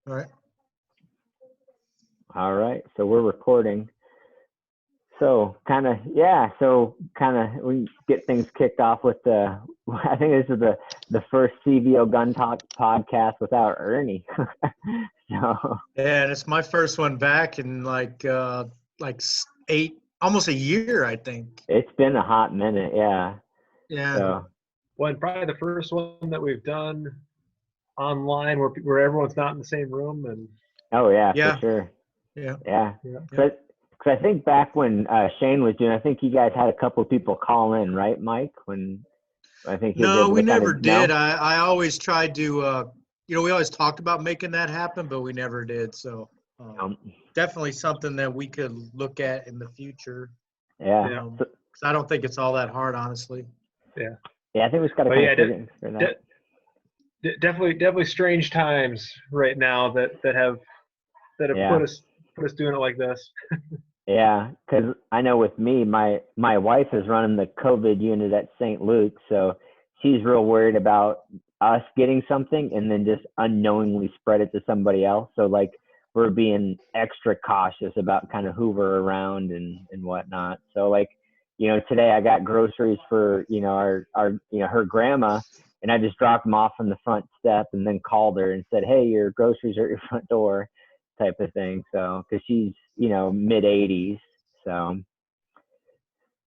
All right. All right. So we're recording. So we get things kicked off with I think this is the first CVO Gun Talk podcast without Ernie. So Yeah, and it's my first one back in like almost a year, I think. it's been a hot minute. Yeah. Yeah. So Well, and probably the first one that we've done online where everyone's not in the same room. And oh yeah, Yeah. for sure. Yeah. Yeah. yeah. Because I think back when Shane was doing, I think you guys had a couple of people call in, right, Mike? When I think he was No, able we to never did. No? I always tried to, we always talked about making that happen, but we never did. So definitely something that we could look at in the future. Yeah. 'Cause I don't think it's all that hard, honestly. Yeah. Yeah, I think we just got to But kind yeah, of figure that. definitely strange times right now that have Yeah. put us doing it like this. Yeah, because I know with me, my wife is running the COVID unit at St. Luke's, so she's real worried about us getting something and then just unknowingly spread it to somebody else. So like we're being extra cautious about kind of who we're around and whatnot. So like, today I got groceries for, our her grandma, and I just dropped them off on the front step and then called her and said, hey, your groceries are at your front door, type of thing. So, because she's, mid 80s. So,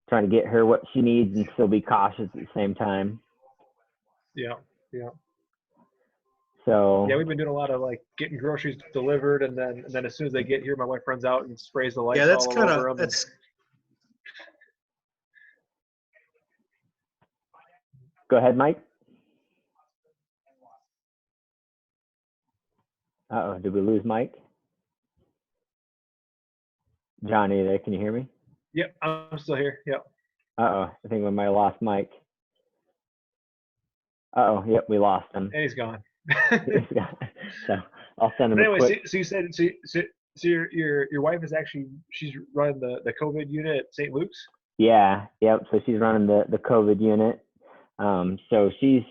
trying to get her what she needs and still be cautious at the same time. Yeah. So, yeah, we've been doing a lot of like getting groceries delivered, and then as soon as they get here, my wife runs out and sprays the lights Yeah, that's all kind over of them. Go ahead, Mike. Uh-oh, did we lose Mike? Johnny, there, can you hear me? Yep, I'm still here. Yep. Uh-oh, I think we might have lost Mike. Uh-oh, yep, we lost him. And he's gone. So I'll send him But anyway, a quick. so you said so your wife is actually she's running the COVID unit at St. Luke's? Yeah, yep. So she's running the COVID unit. So she's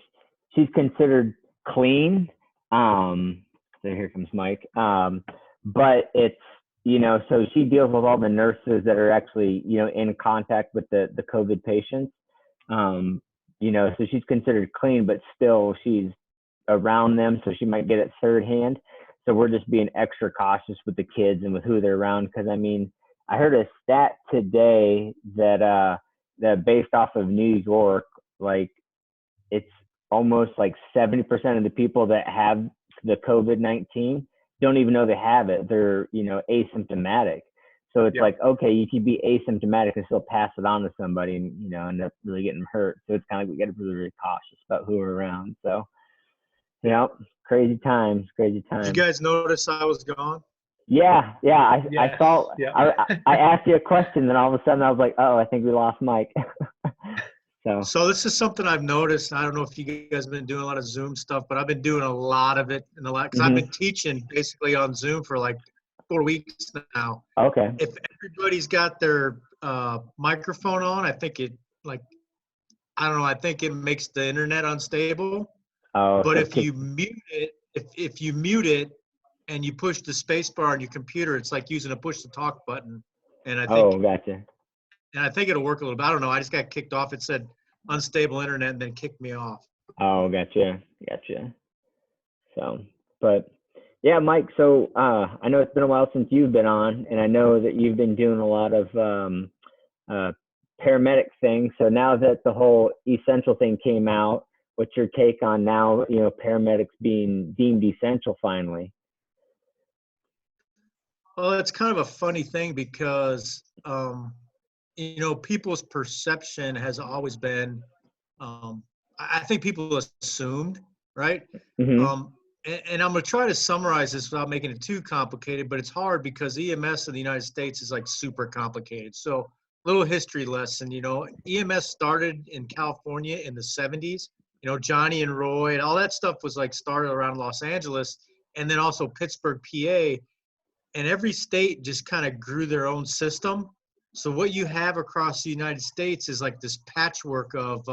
considered clean. So here comes Mike. But it's, so she deals with all the nurses that are actually, in contact with the COVID patients. So she's considered clean, but still she's around them, so she might get it third hand. So we're just being extra cautious with the kids and with who they're around. Because I heard a stat today that based off of New York, like it's almost like 70% of the people that have the COVID-19 don't even know they have it. They're, asymptomatic. So it's like, okay, you can be asymptomatic and still pass it on to somebody and, end up really getting hurt. So it's kind of, we got to be really cautious about who we're around. So, crazy times. Did you guys notice I was gone? Yeah. I saw, Yeah. I asked you a question, then all of a sudden I was like, oh, I think we lost Mike. So this is something I've noticed. I don't know if you guys have been doing a lot of Zoom stuff, but I've been doing a lot of it because I've been teaching basically on Zoom for like 4 weeks now. Okay. If everybody's got their microphone on, I think I think it makes the internet unstable. Oh, but so if you mute it, if you mute it and you push the space bar on your computer, it's like using a push to talk button. And I think gotcha. And I think it'll work a little bit. I don't know. I just got kicked off. It said unstable internet and then kicked me off. Oh, gotcha. So, but yeah, Mike, so I know it's been a while since you've been on, and I know that you've been doing a lot of paramedic things. So now that the whole essential thing came out, what's your take on now, paramedics being deemed essential finally? Well, it's kind of a funny thing because people's perception has always been, I think people assumed, right? Mm-hmm. And I'm going to try to summarize this without making it too complicated, but it's hard because EMS in the United States is like super complicated. So little history lesson, EMS started in California in the 70s, Johnny and Roy and all that stuff was like started around Los Angeles and then also Pittsburgh, PA. And every state just kind of grew their own system. So what you have across the United States is like this patchwork of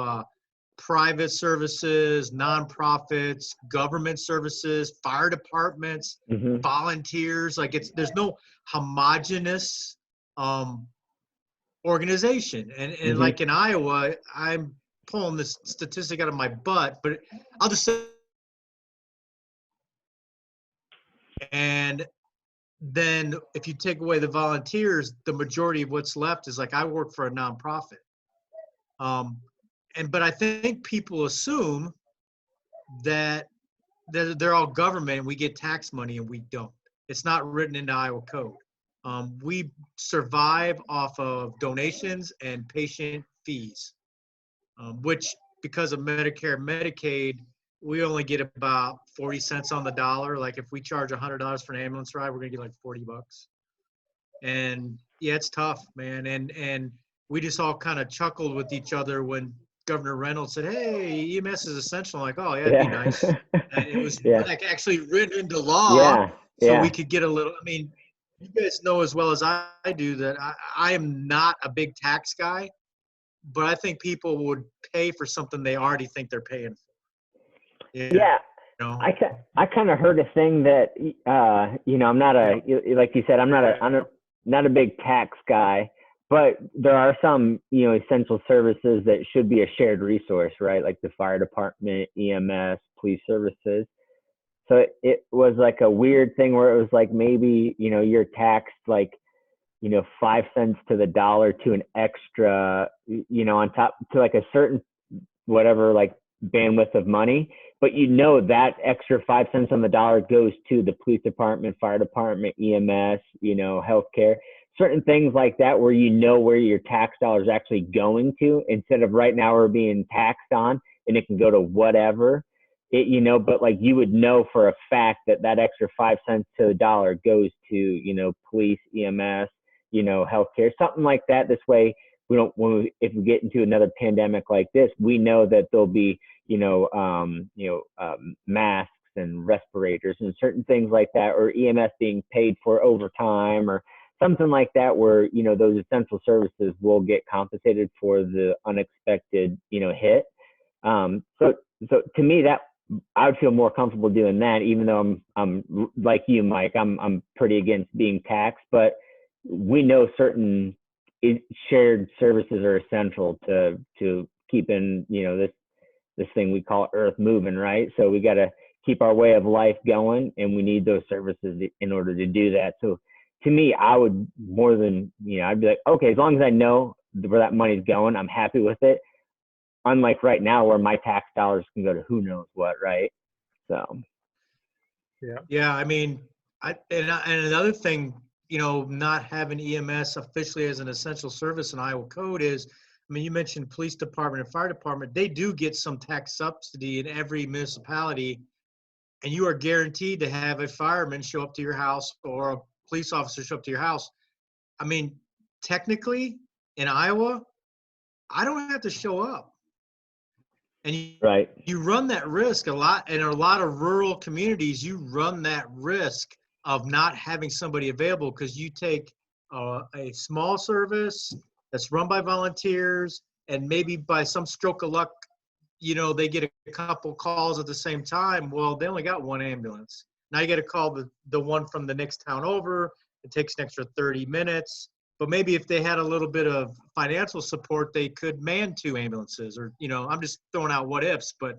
private services, nonprofits, government services, fire departments, Hmm. volunteers. Like there's no homogenous organization. And Hmm. like in Iowa, I'm pulling this statistic out of my butt, but I'll just say, and then if you take away the volunteers, the majority of what's left is like I work for a nonprofit. Um, but I think people assume that they're all government and we get tax money and we don't. It's not written into Iowa code. We survive off of donations and patient fees, which because of Medicare, Medicaid, we only get about 40 cents on the dollar. Like if we charge $100 for an ambulance ride, we're gonna get like 40 bucks. And yeah, it's tough, man. And we just all kind of chuckled with each other when Governor Reynolds said, "Hey, EMS is essential." I'm like, oh yeah, it'd be Yeah. nice. And it was Yeah. like actually written into law, Yeah. so we Yeah. could get a little. I mean, you guys know as well as I do that I am not a big tax guy, but I think people would pay for something they already think they're paying for. You Yeah. know? I kind of heard a thing that I'm not like you said, I'm not a big tax guy, but there are some essential services that should be a shared resource, right? Like the fire department, EMS, police services. So it was like a weird thing where it was like maybe you're taxed like 5 cents to the dollar to an extra on top to like a certain whatever like bandwidth of money, but that extra 5 cents on the dollar goes to the police department, fire department, EMS, healthcare, certain things like that, where where your tax dollars actually going to, instead of right now we're being taxed on and it can go to whatever but like you would know for a fact that that extra 5 cents to the dollar goes to police, EMS, healthcare, something like that. This way we don't if we get into another pandemic like this, we know that there'll be masks and respirators and certain things like that, or EMS being paid for overtime or something like that, where those essential services will get compensated for the unexpected hit. So to me, that I would feel more comfortable doing that, even though I'm like you, Mike. I'm pretty against being taxed, but we know certain shared services are essential to keeping this thing we call Earth moving, right? So we got to keep our way of life going, and we need those services in order to do that. So to me, I would more than I'd be like, okay, as long as I know where that money's going, I'm happy with it. Unlike right now, where my tax dollars can go to who knows what, right? So Yeah. Yeah, I mean, and another thing, not having EMS officially as an essential service in Iowa code is, I mean, you mentioned police department and fire department. They do get some tax subsidy in every municipality, and you are guaranteed to have a fireman show up to your house or a police officer show up to your house. I mean, technically, in Iowa, I don't have to show up. And right. you run that risk a lot in a lot of rural communities. You run that risk of not having somebody available because you take a small service that's run by volunteers, and maybe by some stroke of luck, they get a couple calls at the same time. Well, they only got one ambulance. Now you got to call the one from the next town over. It takes an extra 30 minutes. But maybe if they had a little bit of financial support, they could man two ambulances, or I'm just throwing out what ifs, but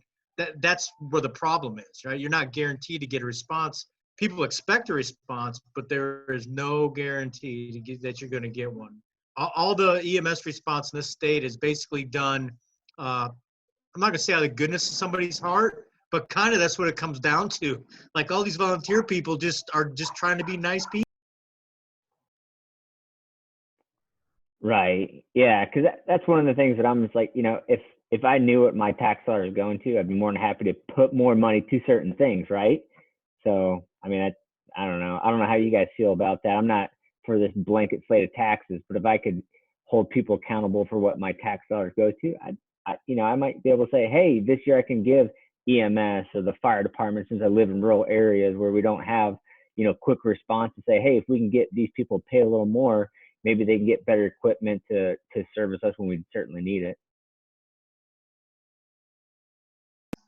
that's where the problem is, right? You're not guaranteed to get a response. People expect a response, but there is no guarantee that you're going to get one. All the EMS response in this state is basically done. I'm not going to say out of the goodness of somebody's heart, but kind of that's what it comes down to. Like all these volunteer people are just trying to be nice people. Right. Yeah. Because that's one of the things that I'm just like, if I knew what my tax dollar is going to, I'd be more than happy to put more money to certain things. Right. So, I mean, I don't know. I don't know how you guys feel about that. I'm not for this blanket slate of taxes, but if I could hold people accountable for what my tax dollars go to, I might be able to say, hey, this year I can give EMS or the fire department, since I live in rural areas where we don't have, quick response, to say, hey, if we can get these people to pay a little more, maybe they can get better equipment to service us when we certainly need it.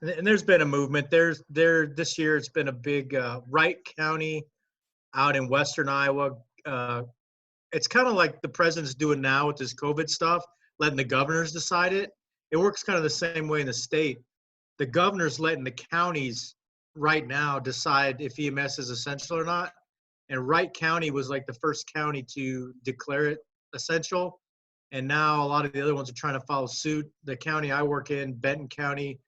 And there's been a movement. This year it's been a big Wright County out in western Iowa. It's kind of like the president's doing now with this COVID stuff, letting the governors decide it. It works kind of the same way in the state. The governor's letting the counties right now decide if EMS is essential or not. And Wright County was like the first county to declare it essential. And now a lot of the other ones are trying to follow suit. The county I work in, Benton County,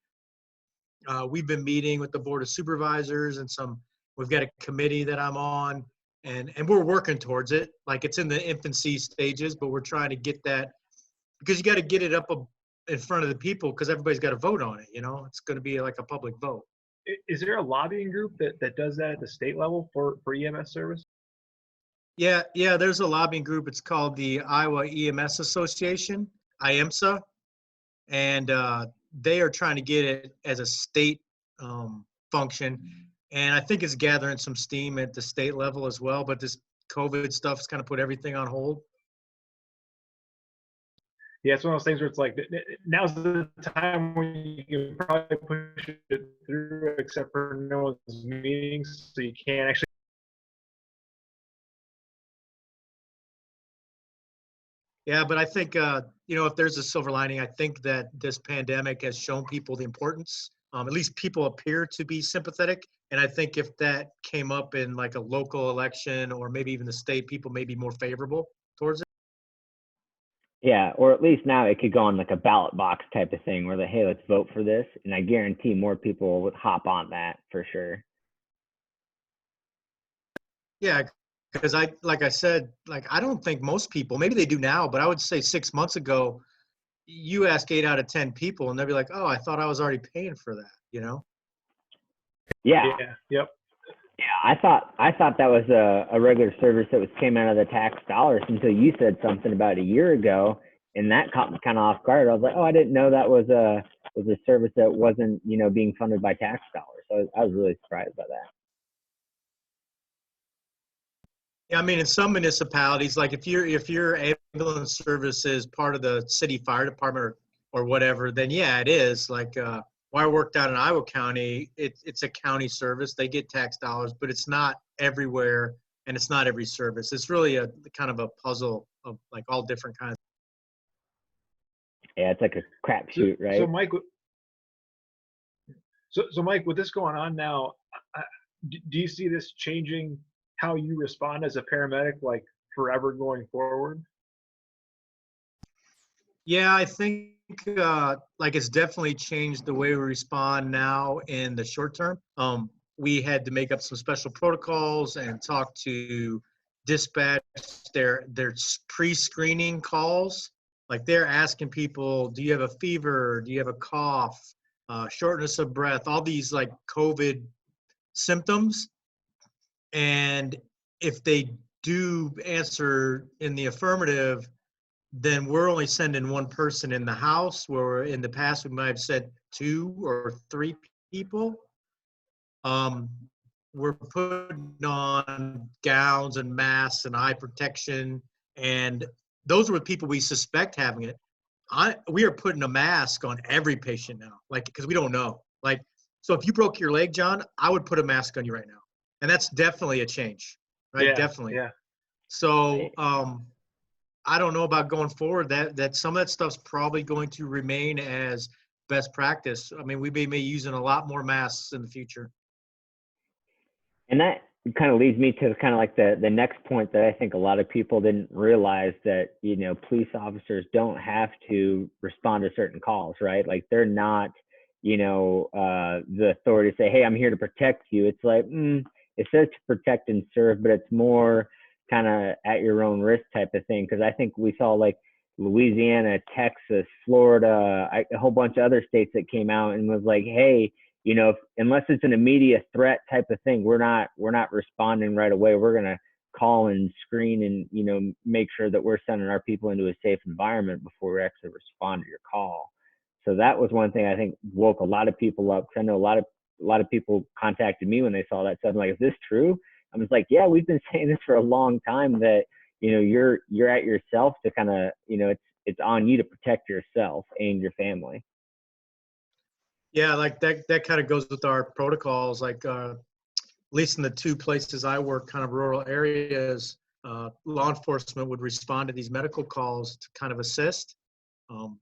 we've been meeting with the board of supervisors and we've got a committee that I'm on, and we're working towards it. Like, it's in the infancy stages, but we're trying to get that, because you got to get it up in front of the people, because everybody's got to vote on it. It's going to be like a public vote. Is there a lobbying group that does that at the state level for EMS service? Yeah, there's a lobbying group. It's called the Iowa EMS Association, IEMSA, and they are trying to get it as a state function. And I think it's gathering some steam at the state level as well, but this COVID stuff's kind of put everything on hold. Yeah, it's one of those things where it's like, now's the time when you can probably push it through, except for no one's meetings, so you can't actually. Yeah, but I think, if there's a silver lining, I think that this pandemic has shown people the importance. At least people appear to be sympathetic. And I think if that came up in like a local election or maybe even the state, people may be more favorable towards it. Yeah, or at least now it could go on like a ballot box type of thing where hey, let's vote for this. And I guarantee more people would hop on that for sure. Yeah, because like I said, I don't think most people, maybe they do now, but I would say 6 months ago, you ask 8 out of 10 people and they'll be like, oh, I thought I was already paying for that, Yeah. Yep. Yeah, I thought that was a regular service that came out of the tax dollars until you said something about a year ago, and that caught me kind of off guard. I was like, oh, I didn't know that was a service that wasn't being funded by tax dollars. So I was really surprised by that. Yeah, I mean, in some municipalities, like if your ambulance service is part of the city fire department or whatever, then yeah, it is. Like where I work down in Iowa County, it's a county service. They get tax dollars, but it's not everywhere, and it's not every service. It's really a kind of a puzzle of like all different kinds. Yeah, it's like a crapshoot, right? So Mike, Mike, with this going on now, do you see this changing how you respond as a paramedic, like forever going forward? Yeah, I think like it's definitely changed the way we respond now in the short term. We had to make up some special protocols and talk to dispatch their pre-screening calls. Like they're asking people, do you have a fever? Do you have a cough? Shortness of breath? All these like COVID symptoms. And if they do answer in the affirmative, then we're only sending one person in the house, where in the past we might have said 2 or 3 people. We're putting on gowns and masks and eye protection, and those are the people we suspect having it. We are putting a mask on every patient now, like, because we don't know. Like, so if you broke your leg, John, I would put a mask on you right now. And that's definitely a change, right? Yeah, definitely. Yeah. So I don't know about going forward. That some of that stuff's probably going to remain as best practice. I mean, we may be using a lot more masks in the future. And that kind of leads me to kind of like the next point that I think a lot of people didn't realize, that police officers don't have to respond to certain calls, right? Like they're not the authority to say, hey, I'm here to protect you. It's like it says to protect and serve, but it's more kind of at your own risk type of thing. Because I think we saw like Louisiana, Texas, Florida, a whole bunch of other states that came out and was like, hey, unless it's an immediate threat type of thing, we're not responding right away. We're going to call and screen and, make sure that we're sending our people into a safe environment before we actually respond to your call. So that was one thing I think woke a lot of people up. 'Cause I know a lot of people contacted me when they saw that. So I'm like, is this true? I was like, yeah, we've been saying this for a long time, that, you're at yourself to kind of, it's on you to protect yourself and your family. Yeah, like that kind of goes with our protocols. Like at least in the two places I work, kind of rural areas, law enforcement would respond to these medical calls to kind of assist. Um,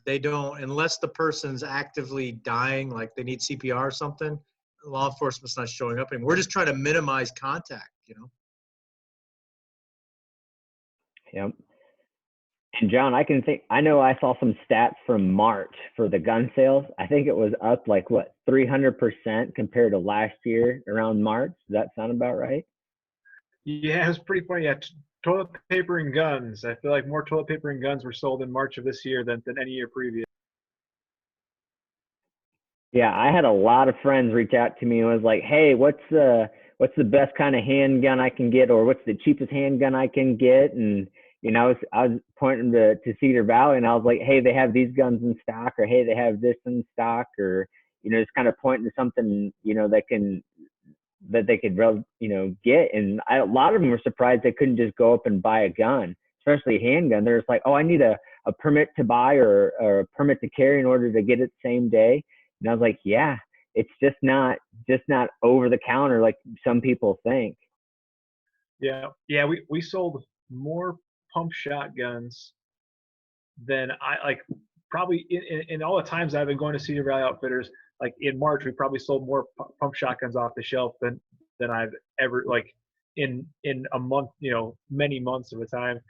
they don't, unless the person's actively dying, like they need CPR or something, law enforcement's not showing up anymore. We're just trying to minimize contact, you know? Yep. And John, I know I saw some stats from March for the gun sales. I think it was up like what, 300% compared to last year around March. Does that sound about right? Yeah, it was pretty funny. Yeah, toilet paper and guns. I feel like more toilet paper and guns were sold in March of this year than any year previous. Yeah, I had a lot of friends reach out to me and was like, "Hey, what's the best kind of handgun I can get, or what's the cheapest handgun I can get?" And I was pointing to Cedar Valley, and I was like, "Hey, they have these guns in stock," or "Hey, they have this in stock," or just kind of pointing to something that they could get. And a lot of them were surprised they couldn't just go up and buy a gun, especially a handgun. They're just like, "Oh, I need a permit to buy or a permit to carry in order to get it same day." And I was like, yeah, it's just not over the counter like some people think. Yeah. We sold more pump shotguns than I like. Probably in all the times I've been going to Cedar Valley Outfitters, like in March, we probably sold more pump shotguns off the shelf than I've ever like in a month. Many months of a time.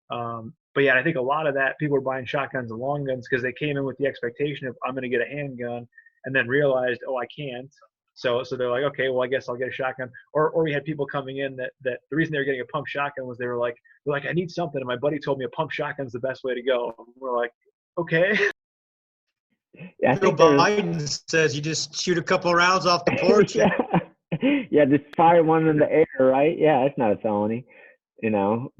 But yeah, I think a lot of that people are buying shotguns and long guns because they came in with the expectation of I'm going to get a handgun, and then realized, oh, I can't. So they're like, okay, well, I guess I'll get a shotgun. Or we had people coming in that the reason they were getting a pump shotgun was they're like, I need something, and my buddy told me a pump shotgun's the best way to go. And we're like, okay. Yeah, I Joe think there's Biden says you just shoot a couple of rounds off the porch. yeah, yeah, just fire one in the air, right? Yeah, that's not a felony.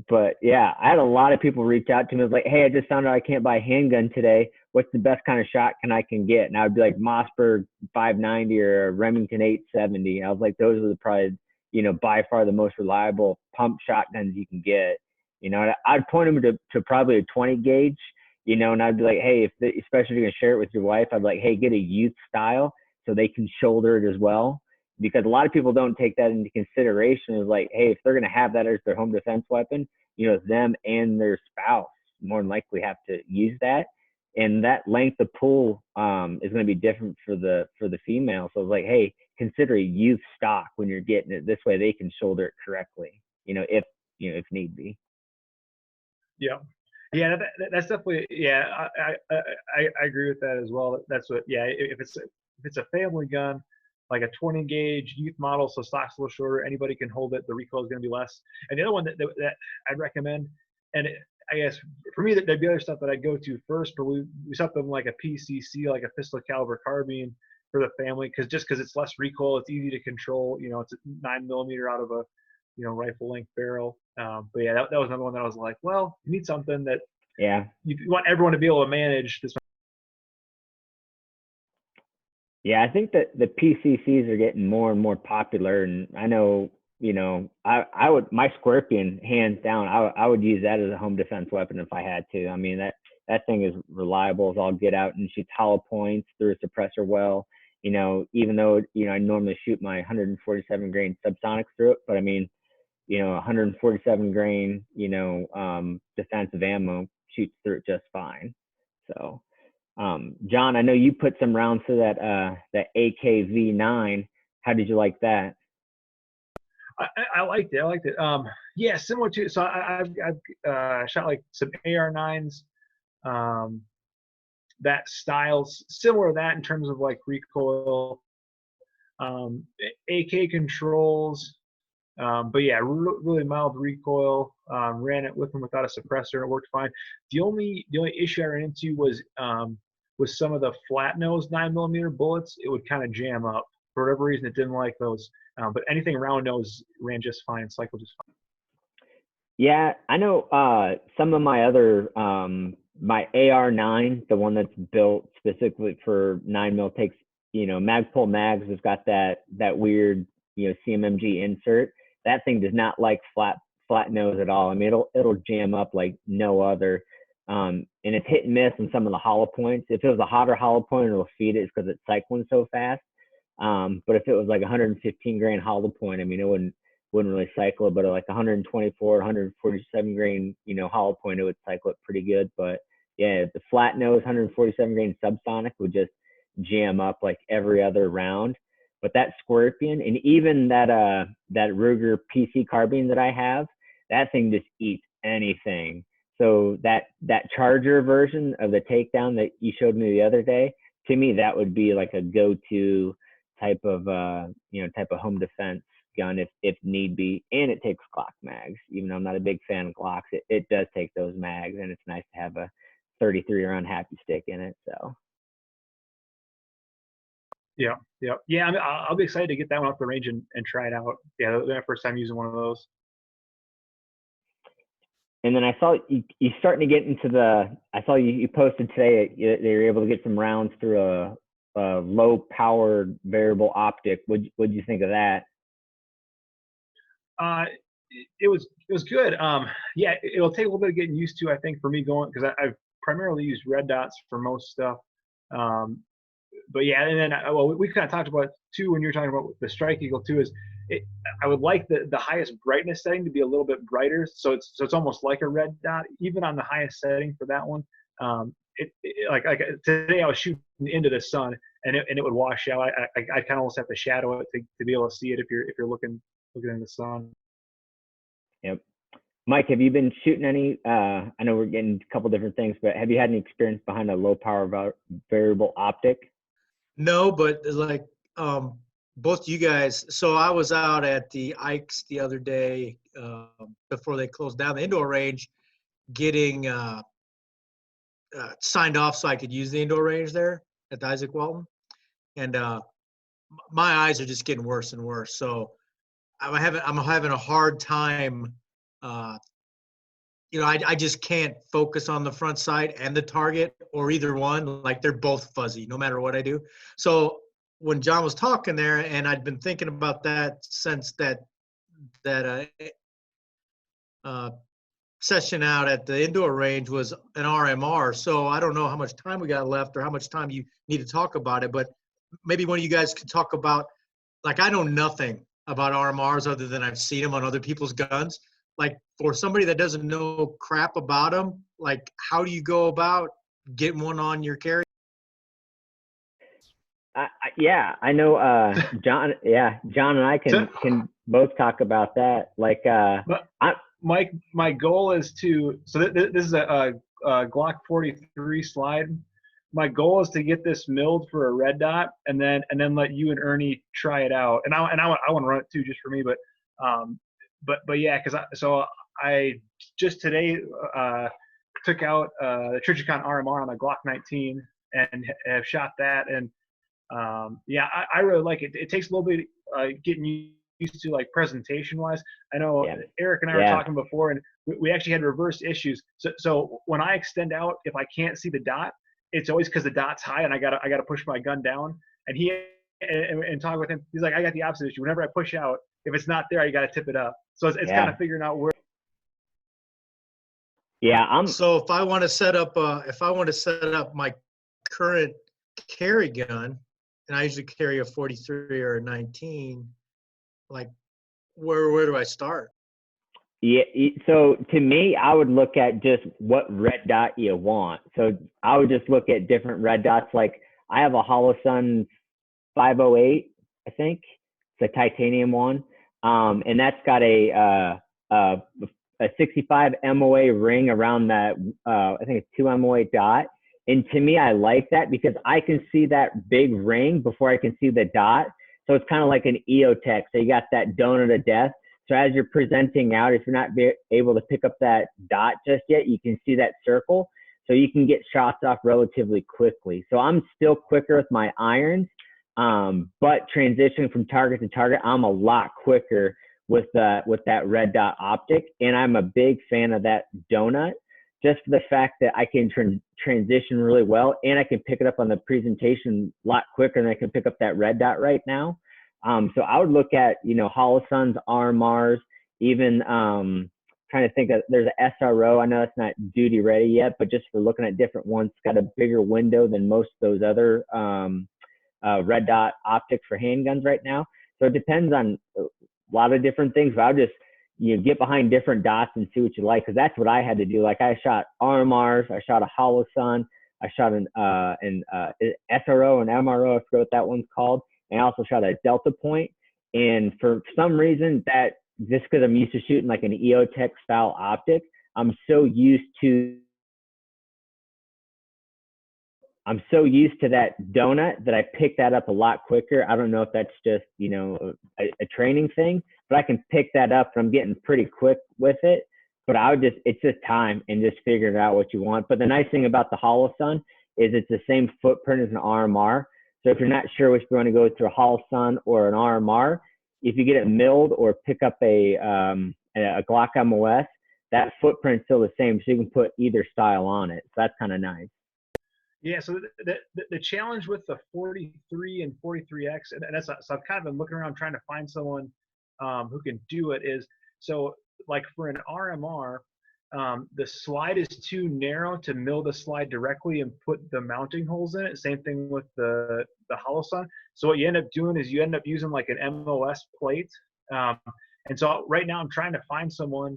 But yeah, I had a lot of people reach out to me. It was like, "Hey, I just found out I can't buy a handgun today. What's the best kind of shotgun I can get?" And I would be like Mossberg 590 or Remington 870. I was like, those are probably, by far the most reliable pump shotguns you can get. And I'd point them to probably a 20 gauge, and I'd be like, "Hey, especially if you're going to share it with your wife, I'd be like, hey, get a youth style so they can shoulder it as well." Because a lot of people don't take that into consideration is like, hey, if they're going to have that as their home defense weapon, them and their spouse more than likely have to use that. And that length of pull is going to be different for the female. So it's like, hey, consider a youth stock when you're getting it. This way they can shoulder it correctly, if need be. Yeah. Yeah, that's definitely, yeah. I agree with that as well. That's what, yeah. If it's a family gun, like a 20 gauge youth model, so stock's a little shorter, anybody can hold it. The recoil is going to be less. And the other one that I'd recommend, and I guess for me, there'd be other stuff that I'd go to first, but we something like a PCC, like a pistol caliber carbine for the family, because it's less recoil, it's easy to control. It's a 9mm out of a rifle length barrel. But yeah, that was another one that I was like, well, you need something that Yeah. you want everyone to be able to manage this. Yeah, I think that the PCCs are getting more and more popular, and I know, I would my Scorpion hands down, I would use that as a home defense weapon if I had to. I mean that thing is reliable as all get out and shoots hollow points through a suppressor well. Even though I normally shoot my 147 grain subsonics through it, but I mean, 147 grain, defensive ammo shoots through it just fine. So. John, I know you put some rounds to that AKV9. How did you like that? I liked it. I liked it. Yeah, similar to, so I've shot like some AR9s. That styles similar to that in terms of like recoil, AK controls. But yeah, really mild recoil. Ran it with and without a suppressor, and it worked fine. The only issue I ran into was some of the flat nose 9mm bullets. It would kind of jam up for whatever reason. It didn't like those. But anything round nose ran just fine, cycled just fine. Yeah, I know some of my other my AR9, the one that's built specifically for 9mm, takes Magpul mags has got that weird CMMG insert. That thing does not like flat nose at all. I mean, it'll jam up like no other. And it's hit and miss on some of the hollow points. If it was a hotter hollow point, it'll feed it because it's cycling so fast. But if it was like 115 grain hollow point, I mean, it wouldn't really cycle it, but like 124, 147 grain, hollow point, it would cycle it pretty good. But yeah, the flat nose 147 grain subsonic would just jam up like every other round. But that Scorpion and even that Ruger PC carbine that I have, that thing just eats anything. So that Charger version of the takedown that you showed me the other day, to me that would be like a go-to type of home defense gun if need be. And it takes Glock mags. Even though I'm not a big fan of Glocks, it does take those mags, and it's nice to have a 33 round happy stick in it. So yeah. I mean, I'll be excited to get that one off the range and try it out. Yeah, that's my first time using one of those. And then I saw you starting to get into I saw you posted today that they were able to get some rounds through a low powered variable optic. What'd you think of that? It was good. Yeah, it'll take a little bit of getting used to, I think, for me going, because I've primarily used red dots for most stuff. But yeah, and then we kind of talked about it too when you're talking about the Strike Eagle too. I would like the highest brightness setting to be a little bit brighter, so it's almost like a red dot, even on the highest setting for that one. Like today I was shooting into the sun, and it would wash out. I kind of almost have to shadow it to be able to see it if you're looking in the sun. Yep. Mike, have you been shooting any? I know we're getting a couple different things, but have you had any experience behind a low power variable optic? No, but like both you guys. So I was out at the Ikes the other day before they closed down the indoor range, getting signed off so I could use the indoor range there at the Isaac Walton, and my eyes are just getting worse and worse. So I'm having a hard time. I just can't focus on the front sight and the target or either one. Like they're both fuzzy no matter what I do. So when John was talking there, and I'd been thinking about that since that session out at the indoor range was an RMR. So I don't know how much time we got left or how much time you need to talk about it, but maybe one of you guys could talk about, like, I know nothing about RMRs other than I've seen them on other people's guns. Like, for somebody that doesn't know crap about them, like, how do you go about getting one on your carry? Yeah, I know John. Yeah, John and I can both talk about that. Like, Mike, my goal is to. So this is a Glock 43 slide. My goal is to get this milled for a red dot, and then let you and Ernie try it out. And I want to run it too, just for me. But yeah, because I just today took out the Trijicon RMR on the Glock 19 and have shot that, and yeah, I really like it. It takes a little bit getting used to, like, presentation wise. I know Eric and I were talking before, and we actually had reverse issues. So when I extend out, if I can't see the dot, it's always because the dot's high and I gotta push my gun down. And and talk with him, he's like, I got the opposite issue. Whenever I push out, if it's not there, you gotta tip it up. So it's kind of figuring out where. Yeah, So if I want to set up my current carry gun, and I usually carry a 43 or a 19, like, where do I start? Yeah, so to me, I would look at just what red dot you want. So I would just look at different red dots. Like, I have a Holosun 508, I think. It's a titanium one. And that's got a 65 MOA ring around that, I think it's 2 MOA dot. And to me, I like that because I can see that big ring before I can see the dot. So it's kind of like an EOTech. So you got that donut of death. So as you're presenting out, if you're not able to pick up that dot just yet, you can see that circle. So you can get shots off relatively quickly. So I'm still quicker with my irons, but transitioning from target to target, I'm a lot quicker with that red dot optic. And I'm a big fan of that donut, just for the fact that I can transition really well, and I can pick it up on the presentation a lot quicker than I can pick up that red dot right now. So I would look at, Holosuns, RMRs, even trying to think of, there's an SRO. I know it's not duty ready yet, but just for looking at different ones, it's got a bigger window than most of those other red dot optics for handguns right now. So it depends on a lot of different things, but I'll just, get behind different dots and see what you like. Cause that's what I had to do. Like I shot RMRs, I shot a Holosun, I shot an SRO and MRO, I forgot what that one's called. And I also shot a Delta Point. And for some reason that, just cause I'm used to shooting like an EOTech style optic, I'm so used to that donut that I pick that up a lot quicker. I don't know if that's just, a training thing, but I can pick that up and I'm getting pretty quick with it. But it's just time and just figuring out what you want. But the nice thing about the Holosun is it's the same footprint as an RMR. So if you're not sure which you want to go through a Holosun or an RMR, if you get it milled or pick up a Glock MOS, that footprint's still the same. So you can put either style on it. So that's kind of nice. Yeah, so the challenge with the 43 and 43X, and that's so I've kind of been looking around trying to find someone who can do it. Is so like for an RMR, the slide is too narrow to mill the slide directly and put the mounting holes in it. Same thing with the Holosun. So what you end up doing is you end up using like an MOS plate. And so right now I'm trying to find someone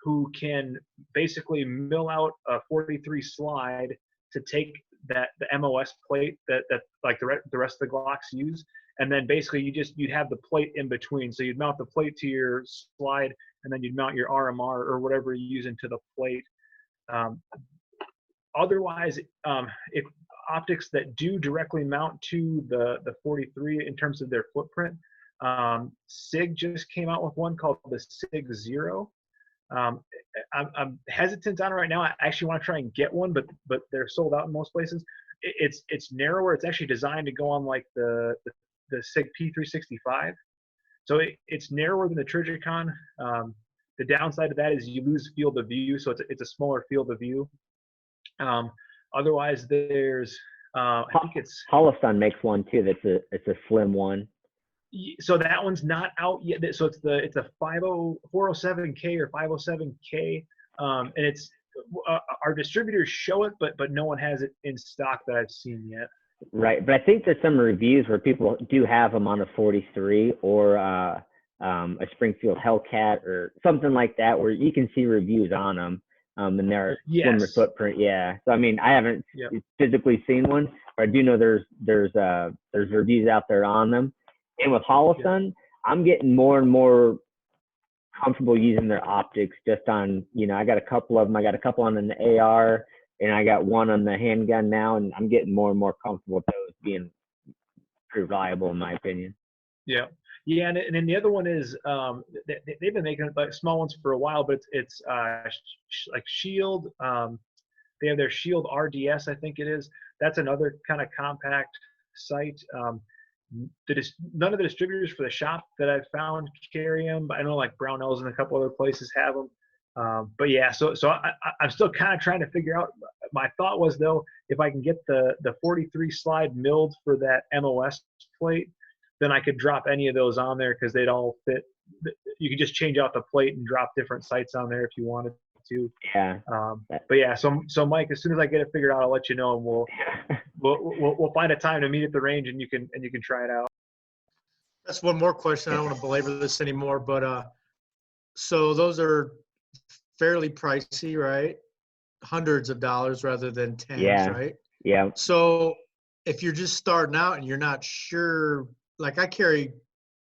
who can basically mill out a 43 slide to take the MOS plate that like the rest of the Glocks use, and then basically you'd have the plate in between. So you'd mount the plate to your slide, and then you'd mount your RMR or whatever you're using to the plate. Otherwise, if optics that do directly mount to the 43 in terms of their footprint, SIG just came out with one called the SIG Zero. I'm hesitant on it right now. I actually want to try and get one, but they're sold out in most places. It's narrower. It's actually designed to go on like the SIG P365. So it's narrower than the Trijicon. The downside of that is you lose field of view, so it's a smaller field of view. Otherwise, there's I think it's Holosun makes one too. It's a slim one. So that one's not out yet. So it's a 407K or 507K, and it's our distributors show it, but no one has it in stock that I've seen yet. Right, but I think there's some reviews where people do have them on a 43 or a Springfield Hellcat or something like that, where you can see reviews on them, and they're slimmer footprint. Yeah, so I mean, I haven't physically seen one, but I do know there's reviews out there on them. And with Holosun, I'm getting more and more comfortable using their optics just on, I got a couple of them. I got a couple on an AR and I got one on the handgun now, and I'm getting more and more comfortable with those being pretty reliable in my opinion. Yeah. Yeah. And then the other one is, they've been making like small ones for a while, but it's like Shield. They have their Shield RDS, I think it is. That's another kind of compact sight. None of the distributors for the shop that I've found carry them, but I know like Brownells and a couple other places have them. But yeah, so I'm still kind of trying to figure out. My thought was though, if I can get the 43 slide milled for that MOS plate, then I could drop any of those on there because they'd all fit. You could just change out the plate and drop different sights on there if you wanted to. Yeah. But yeah, so Mike, as soon as I get it figured out, I'll let you know, and we'll find a time to meet at the range, and you can try it out. That's one more question. I don't want to belabor this anymore, but so those are fairly pricey, right? Hundreds of dollars rather than tens, right? Yeah. So if you're just starting out and you're not sure, like I carry,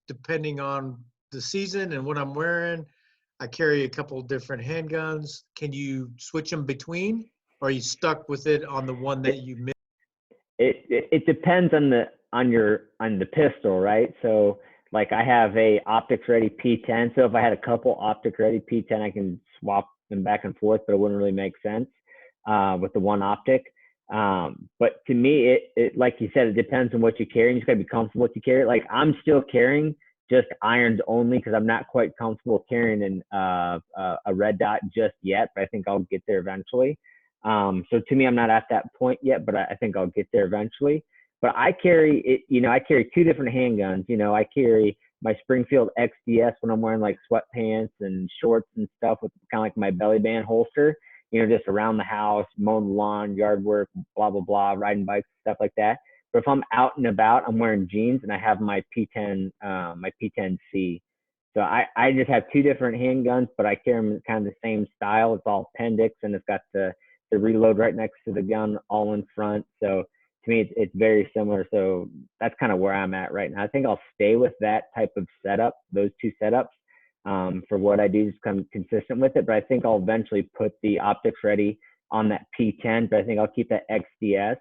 depending on the season and what I'm wearing, I carry a couple of different handguns. Can you switch them between, or are you stuck with it on the one that you missed? It depends on the pistol, right? So like I have a optics ready P10. So if I had a couple optic ready P10, I can swap them back and forth, but it wouldn't really make sense with the one optic. But to me, it like you said, it depends on what you carry. You just gotta be comfortable with what you carry. Like I'm still carrying just irons only because I'm not quite comfortable carrying a red dot just yet, but I think I'll get there eventually. So to me, I'm not at that point yet, but I think I'll get there eventually. But I carry it, I carry two different handguns. I carry my Springfield XDS when I'm wearing like sweatpants and shorts and stuff with kind of like my belly band holster, just around the house, mowing the lawn, yard work, blah, blah, blah, riding bikes, stuff like that. But if I'm out and about, I'm wearing jeans and I have my my P10C. So I just have two different handguns, but I carry them in kind of the same style. It's all appendix and it's got the reload right next to the gun all in front. So to me, it's very similar. So that's kind of where I'm at right now. I think I'll stay with that type of setup, those two setups, for what I do, just come consistent with it. But I think I'll eventually put the optics ready on that P10, but I think I'll keep that XDS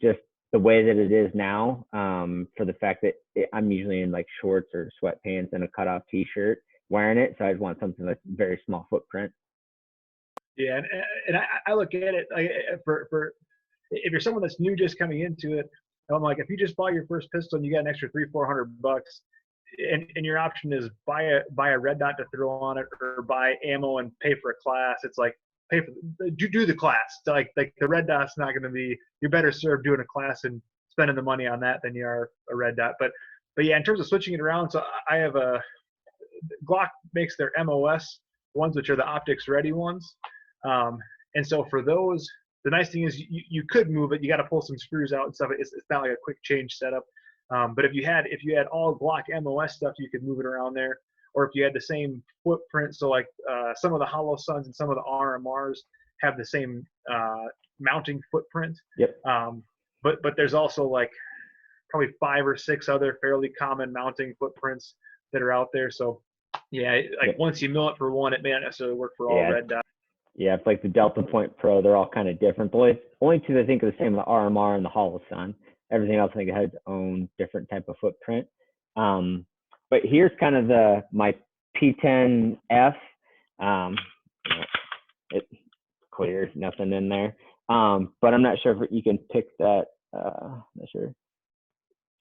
just the way that it is now, for the fact that I'm usually in like shorts or sweatpants and a cutoff t-shirt wearing it. So I just want something that's very small footprint. Yeah, and I look at it like for if you're someone that's new just coming into it, I'm like, if you just bought your first pistol and you got an extra $300-400, and your option is buy a red dot to throw on it or buy ammo and pay for a class, it's like do the class. Like the red dot's not going to be, you're better served doing a class and spending the money on that than you are a red dot. But yeah, in terms of switching it around, so I have Glock makes their MOS ones, which are the optics ready ones. And so for those, the nice thing is you could move it. You got to pull some screws out and stuff. It's not like a quick change setup. But if you had all Glock MOS stuff, you could move it around there. Or if you had the same footprint, so like some of the Hollow Suns and some of the RMRs have the same mounting footprint. Yep. But there's also like probably 5 or 6 other fairly common mounting footprints that are out there. So yeah, like once you mill it for one, it may not necessarily work for all red dots. Yeah, it's like the Delta Point Pro. They're all kind of different. The only two I think are the same, the RMR and the Hollow Sun. Everything else I think it has its own different type of footprint. But here's kind of my P10F. It clears, nothing in there. But I'm not sure if you can pick that. Not sure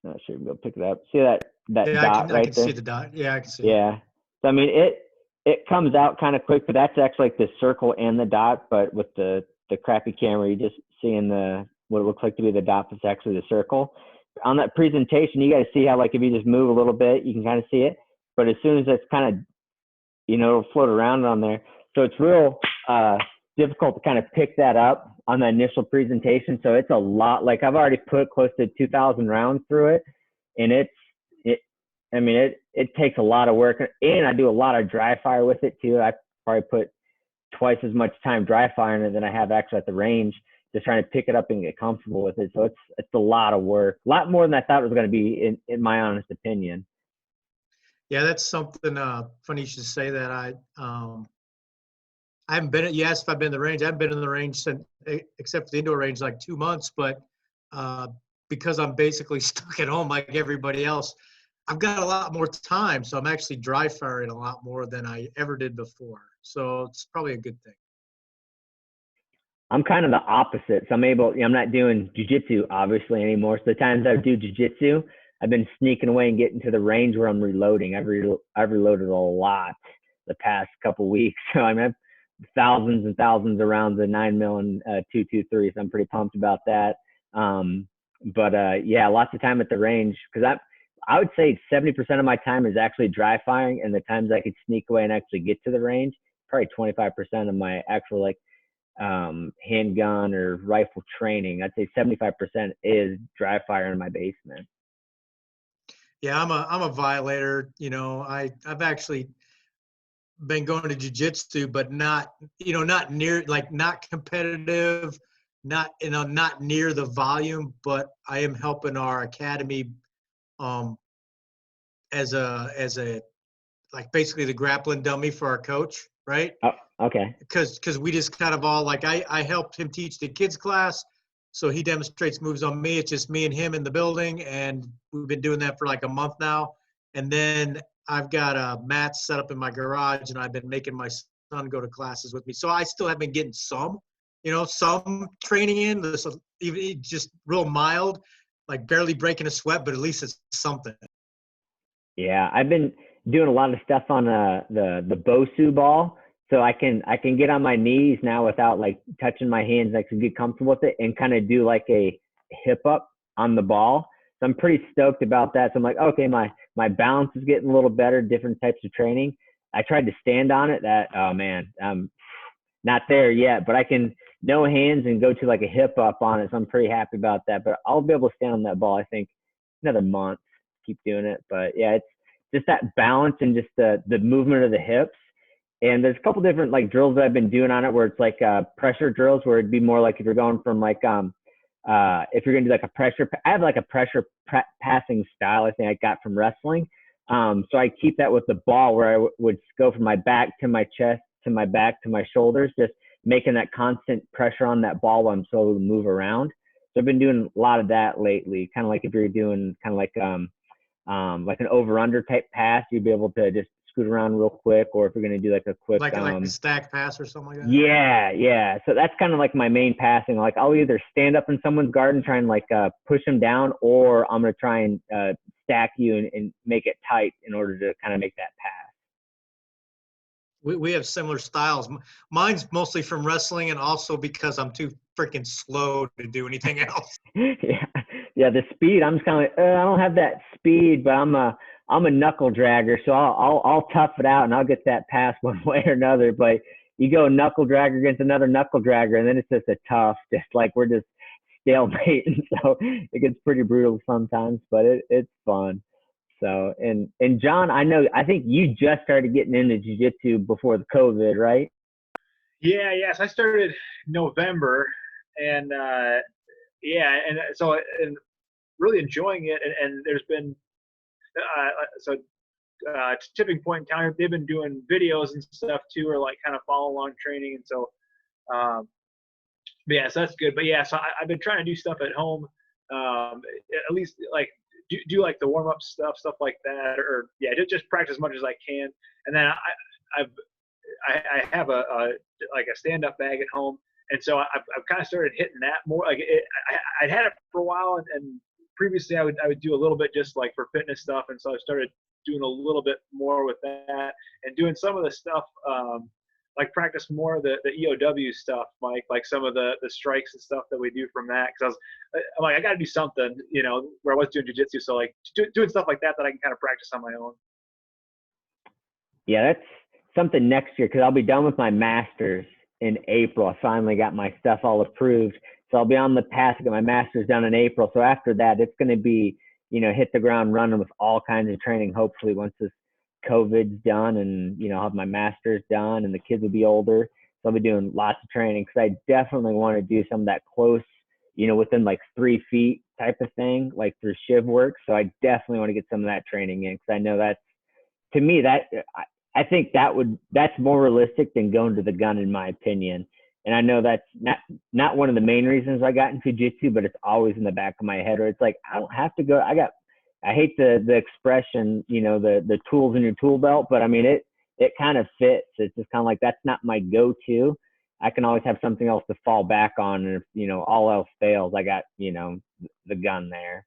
if you'll pick it up. See that dot right there? I can see the dot. Yeah, I can see it. Yeah. So I mean it comes out kind of quick, but that's actually like the circle and the dot. But with the crappy camera, you're just seeing what it looks like to be the dot, that's actually the circle. On that presentation, you got to see how, like, if you just move a little bit, you can kind of see it. But as soon as it's kind of, it'll float around on there. So it's real difficult to kind of pick that up on the initial presentation. So it's a lot. Like, I've already put close to 2,000 rounds through it, and it takes a lot of work. And I do a lot of dry fire with it too. I probably put twice as much time dry firing it than I have actually at the range, just trying to pick it up and get comfortable with it. So it's a lot of work, a lot more than I thought it was going to be, in my honest opinion. Yeah, that's something funny you should say that. I haven't been, you asked if I've been in the range. I haven't been in the range since, except for the indoor range, like 2 months. But because I'm basically stuck at home like everybody else, I've got a lot more time. So I'm actually dry firing a lot more than I ever did before. So it's probably a good thing. I'm kind of the opposite. So I'm not doing jiu-jitsu obviously anymore. So the times I do jiu-jitsu, I've been sneaking away and getting to the range where I'm reloading. I've reloaded a lot the past couple weeks. So I have thousands and thousands of rounds of 9mm and 223. So I'm pretty pumped about that. Yeah, lots of time at the range, because I would say 70% of my time is actually dry firing, and the times I could sneak away and actually get to the range, probably 25% of my actual handgun or rifle training. I'd say 75% is dry fire in my basement. Yeah, I'm a violator. I've actually been going to jiu-jitsu, but not near, like, not competitive, not near the volume, but I am helping our academy as a like basically the grappling dummy for our coach, right? Oh, okay. Because we just kind of all, like, I helped him teach the kids class, so he demonstrates moves on me. It's just me and him in the building, and we've been doing that for like a month now. And then I've got a mat set up in my garage, and I've been making my son go to classes with me. So I still have been getting some training in. This even just real mild, like barely breaking a sweat, but at least it's something. Yeah, I've been doing a lot of stuff on the Bosu ball, so I can get on my knees now without like touching my hands. I can get comfortable with it and kind of do like a hip up on the ball. So I'm pretty stoked about that. So I'm like, okay, my My balance is getting a little better, different types of training. I tried to stand on it. Oh man, I'm not there yet, but I can no hands and go to like a hip up on it. So I'm pretty happy about that. But I'll be able to stand on that ball, I think, another month, keep doing it. But yeah, it's just that balance and just the movement of the hips. And there's a couple different like drills that I've been doing on it where it's like pressure drills where it'd be more like if you're going from like if you're gonna do like a pressure, I have like a pressure passing style I think I got from wrestling. So I keep that with the ball where I would go from my back to my chest to my back to my shoulders, just making that constant pressure on that ball while I'm slowly to move around. So I've been doing a lot of that lately. Kind of like if you're doing kind of like an over under type pass, you'd be able to just scoot around real quick, or if you're going to do like a quick like a stack pass or something like that. Yeah. So that's kind of like my main passing. Like I'll either stand up in someone's guard and try and like push them down, or I'm going to try and stack you and make it tight in order to kind of make that pass. We have similar styles. Mine's mostly from wrestling, and also because I'm too freaking slow to do anything else. Yeah. The speed, I'm just kind of like, I don't have that speed, but I'm a knuckle dragger, so I'll tough it out and I'll get that pass one way or another. But you go knuckle dragger against another knuckle dragger, and then it's just a tough, just like we're just stalemating. So it gets pretty brutal sometimes, but it's fun. So and John, I think you just started getting into jiu-jitsu before the COVID, right? Yeah, yes, I started November, and so and really enjoying it. And there's been Tipping Point in town, they've been doing videos and stuff too, or like kind of follow along training, and so so that's good. But yeah, so I've been trying to do stuff at home, at least like do like the warm up stuff like that, or just practice as much as I can. And then I have a like a stand up bag at home, and so I've kind of started hitting that more. Like I'd had it for a while, and previously I would do a little bit just like for fitness stuff, and so I started doing a little bit more with that, and doing some of the stuff like practice more of the EOW stuff, like some of the strikes and stuff that we do from that, because I'm like I got to do something, where I was doing jiu-jitsu, so like doing stuff like that I can kind of practice on my own. Yeah, that's something next year, because I'll be done with my master's in April. I finally got my stuff all approved, so I'll be on the path to get my master's done in April. So after that, it's going to be, hit the ground running with all kinds of training, hopefully once this COVID's done, and, I'll have my master's done and the kids will be older. So I'll be doing lots of training, because I definitely want to do some of that close, within like 3 feet type of thing, like through shiv work. So I definitely want to get some of that training in, because I know that's, to me, that I think that's more realistic than going to the gun, in my opinion. And I know that's not one of the main reasons I got into jiu-jitsu, but it's always in the back of my head, where it's like, I don't have to go. I hate the expression, the tools in your tool belt, but I mean, it kind of fits. It's just kind of like, that's not my go-to. I can always have something else to fall back on. And if, all else fails, I got, the gun there.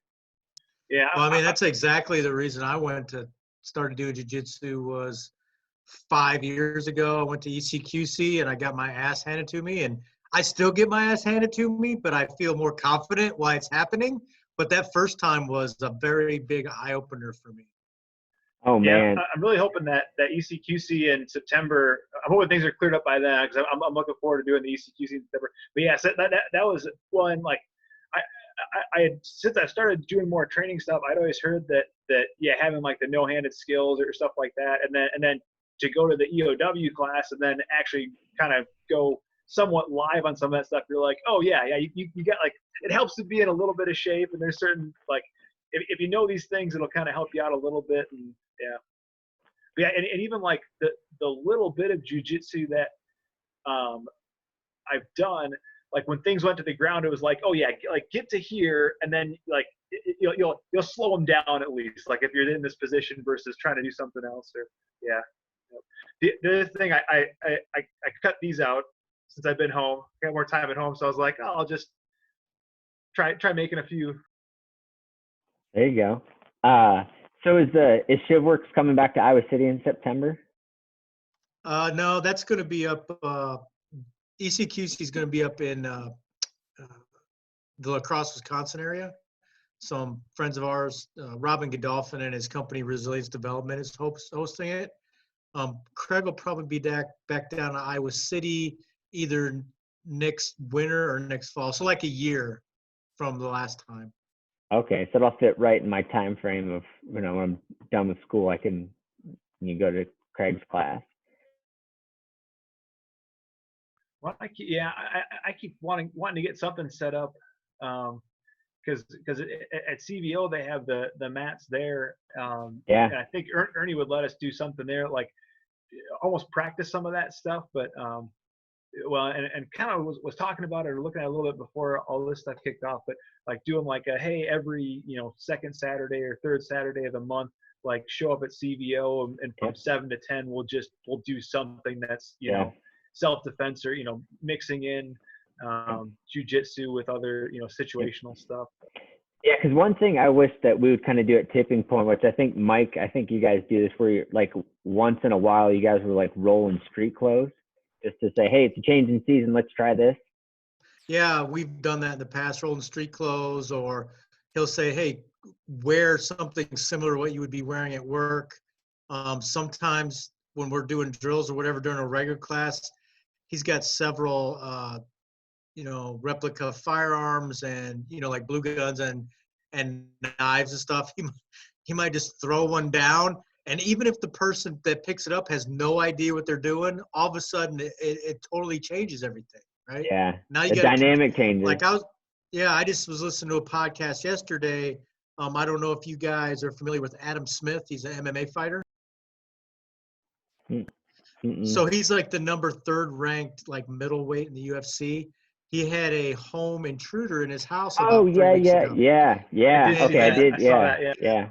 Yeah. Well, I mean, that's exactly the reason I started doing jiu-jitsu was 5 years ago. I went to ECQC and I got my ass handed to me, and I still get my ass handed to me, but I feel more confident why it's happening. But that first time was a very big eye opener for me. Oh man. Yeah, I'm really hoping that ECQC in September, I'm hoping things are cleared up by then, because I'm looking forward to doing the ECQC in September. But yeah, so that was one, like, I had, since I started doing more training stuff, I'd always heard that having like the no-handed skills or stuff like that, and then to go to the EOW class and then actually kind of go somewhat live on some of that stuff, you're like, oh yeah, you got, like, it helps to be in a little bit of shape, and there's certain, like, if you know these things, it'll kind of help you out a little bit. And and even like the little bit of jiu-jitsu that I've done, like when things went to the ground, it was like, oh yeah, like get to here, and then like you'll slow them down at least, like if you're in this position versus trying to do something else. Or the other thing, I cut these out since I've been home. I got more time at home, so I was like, oh, I'll just try making a few. There you go. So is ShivWorks coming back to Iowa City in September? No, that's going to be up. ECQC is going to be up in the La Crosse, Wisconsin area. some friends of ours, Robin Godolphin and his company Resilience Development is hosting it. Craig will probably be back down to Iowa City either next winter or next fall. So like a year from the last time. Okay, so it'll fit right in my time frame of, when I'm done with school, I can go to Craig's class. Well, I keep wanting to get something set up, because at CVO they have the mats there, Yeah. and I think Ernie would let us do something there, like almost practice some of that stuff. But well, and kind of was talking about it or looking at it a little bit before all this stuff kicked off, but like doing like a, hey, every second Saturday or third Saturday of the month, like show up at CVO, and from 7 to 10 we'll do something that's self-defense, or mixing in jiu-jitsu with other situational stuff. Yeah, because one thing I wish that we would kind of do at Tipping Point, which I think Mike, I think you guys do this, where you're like once in a while you guys will like roll in street clothes just to say, hey, it's a change in season, let's try this. Yeah, we've done that in the past, rolling street clothes, or he'll say, hey, wear something similar to what you would be wearing at work. Sometimes when we're doing drills or whatever during a regular class, he's got several, replica firearms and, like blue guns and knives and stuff. He might just throw one down. And even if the person that picks it up has no idea what they're doing, all of a sudden it totally changes everything, right? Yeah, Now you the got dynamic changes. Like I just was listening to a podcast yesterday. I don't know if you guys are familiar with Adam Smith. He's an MMA fighter. Mm-mm. So he's like the number 3rd ranked like middleweight in the UFC. He had a home intruder in his house about 3 weeks ago. Yeah. Okay, I did. Yeah,